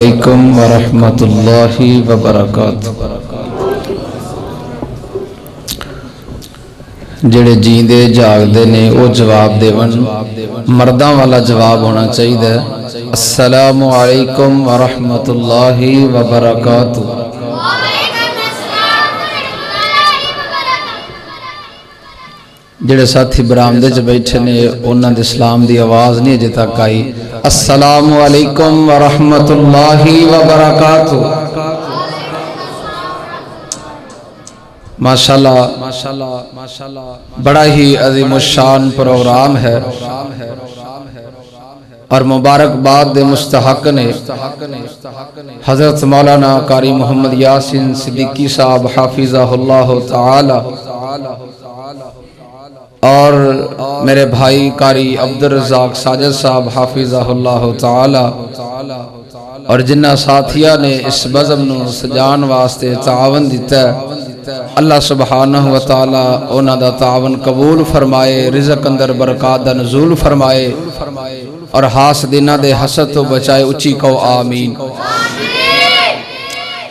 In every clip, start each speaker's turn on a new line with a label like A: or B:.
A: अलैकुम वरहमतुल्लाहि वबरकातुहू। जेड़े जींदे जागदे ने वो जवाब देवन, मर्दां वाला जवाब होना चाहिए। अस्सलामु अलैकुम वरहमतुल्लाहि वबरकातुहू। जेड़े साथी बरामदे च बैठे ने उन्हां दे सलाम दी आवाज़ नहीं अजे तक आई। अस्सलामु अलैकुम वरहमतुल्लाहि वबरकातुहू। माशाल्लाह माशाल्लाह माशाल्लाह बड़ा ही अज़ीमुश्शान प्रोग्राम है और मुबारकबाद दे मुस्तहक ने हज़रत मौलाना कारी मोहम्मद यासीन सिद्दीकी साहब हाफिज़हुल्लाह तआला और मेरे भाई कारी अब्दुल रज़ाक साजिद साहब हाफिज़हुल्लाह तआला और जिन्ना साथिया ने इस बज़म नूं सजान वास्ते तावन दिता। अल्लाह सुबहानहु व तआला उन्हां दा तावन कबूल फरमाए, रिज़क अंदर बरकत दा नज़ूल फरमाए और हासदीना दे हसद तो बचाए। उच्ची कहो आमीन।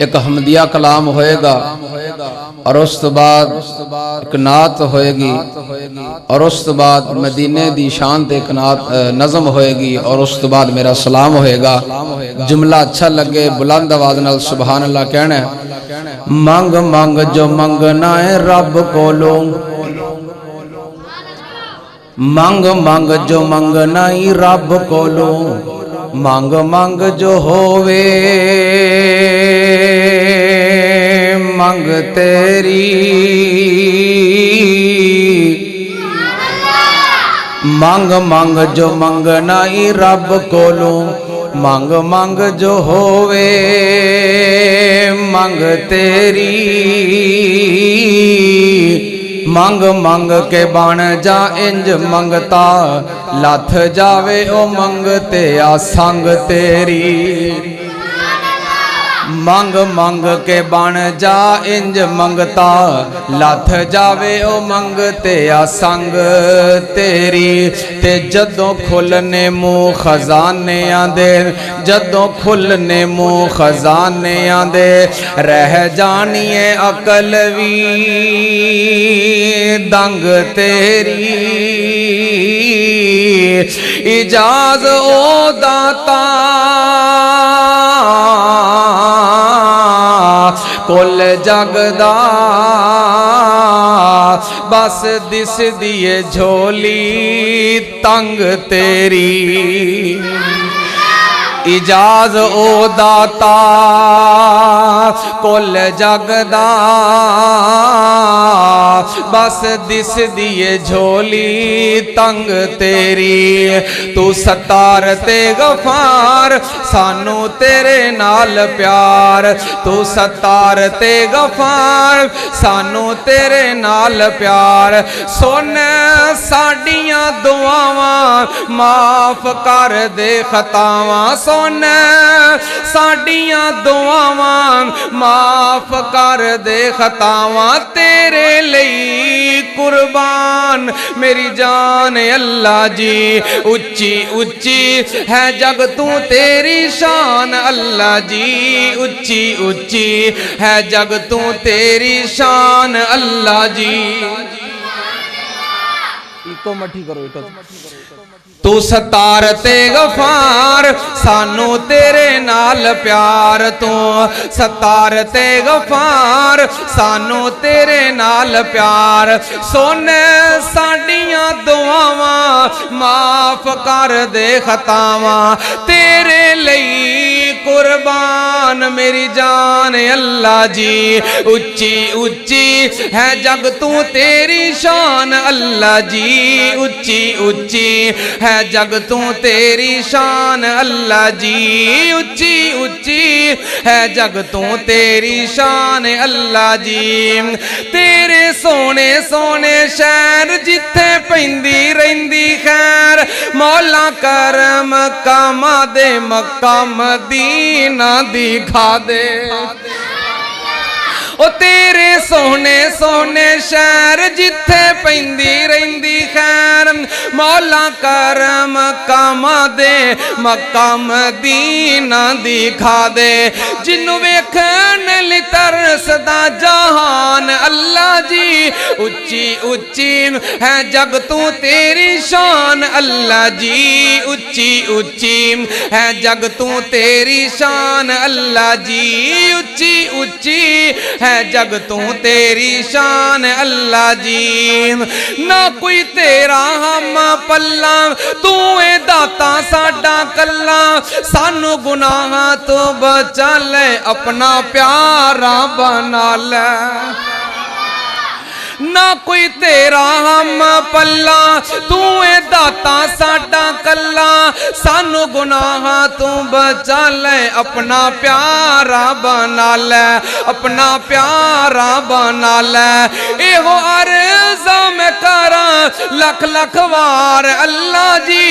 A: एक हमदिया कलाम होएगा और उस तो बाद एक नात होएगी और उस तो बाद मदीने दी शान ते एक नात नज़म होएगी और उस तो बाद मेरा सलाम होएगा। जुमला अच्छा लगे बुलंद आवाज़ नाल सुभान अल्लाह कहना है। मंग मंग जो मंगना है रब कोलों, मंग मंग जो मंगना ही रब कोलों, मंग मंग जो होवे मंग तेरी, मंग मंग जो मंगना ही रब कोलों, मंग मंग जो होवे मंग तेरी, मंग मंग के बन जा इंज मंगता, लथ जावे ओ मंगते आ संग तेरी। मंग मंग के बन जा इंज मंगता, लथ जावे ओ मंगते आ संग तेरी। ते जदों खुलने मुँह खजाने आंदे, जदों खुलने मुँह खजाने आंदे, रह जानी है अकल भी दंग तेरी। इजाज़ ओ दाता कुल जगदा, बस दिस दिए झोली तंग तेरी। इजाज़ ओ दाता कुल जगदा, बस दिस दिए झोली तंग तेरी। तू सत्तार ते गफार सानू तेरे नाल प्यार, तू सत्तार ते गफार सानू तेरे नाल प्यार। सुन साडियां दुआवां माफ कर दे खतावां, सुन साडियां दुआवां माफ कर दे खतावां। तेरे लिए कुर्बान मेरी जान अल्लाह जी, उच्ची उच्ची है जग तू तेरी शान अल्लाह जी, उच्ची उच्ची है जग तू तेरी शान अल्लाह जी। इको मठी करो इको। तू सत्तार ते गफार सानू तेरे नाल प्यार, तू सत्तार ते गफार सानू तेरे नाल प्यार। सुन साडियां दुआवां माफ कर दे खतावां, तेरे लिए कुर्बान मेरी जान अल्लाह जी, उच्ची उच्ची है जग तू तेरी शान अल्लाह जी, उच्ची उच्ची है जग तू तेरी शान अल्लाह जी, उच्ची उच्ची है जग तू तेरी शान अल्लाह जी। तेरे सोने सोने शहर जिथे पैंदी रहिंदी खैर, मौला करम कामा दे मक्का मदीना दिखा दे। ओ तेरे सोहने सोहने शहर जिथे पैंदी रहिंदी खैर मौला करम कामा दे मक्का मदीना दिखा दे जिन्नू वेखण लई तरसदा जहान अल्लाह जी उच्ची उच्ची है जग तू तेरी शान अल्लाह जी उच्ची उच्ची है जग तू तेरी शान अल्लाह जी उच्ची उच्ची है जग तू तेरी शान अल्लाह जी ना कोई तेरा हम पल्ला तू ए दाता साडा कल्ला सानू गुनाह तो बचा ले अपना प्यारा बना ले ना कोई तेरा हम पल्ला तू ए दाता साडा कल्ला सानू गुनाह तू बचा ले अपना प्यारा बना ले अपना प्यारा बना ले एहो अर्ज़ मैं करा लख लख वार अल्लाह जी।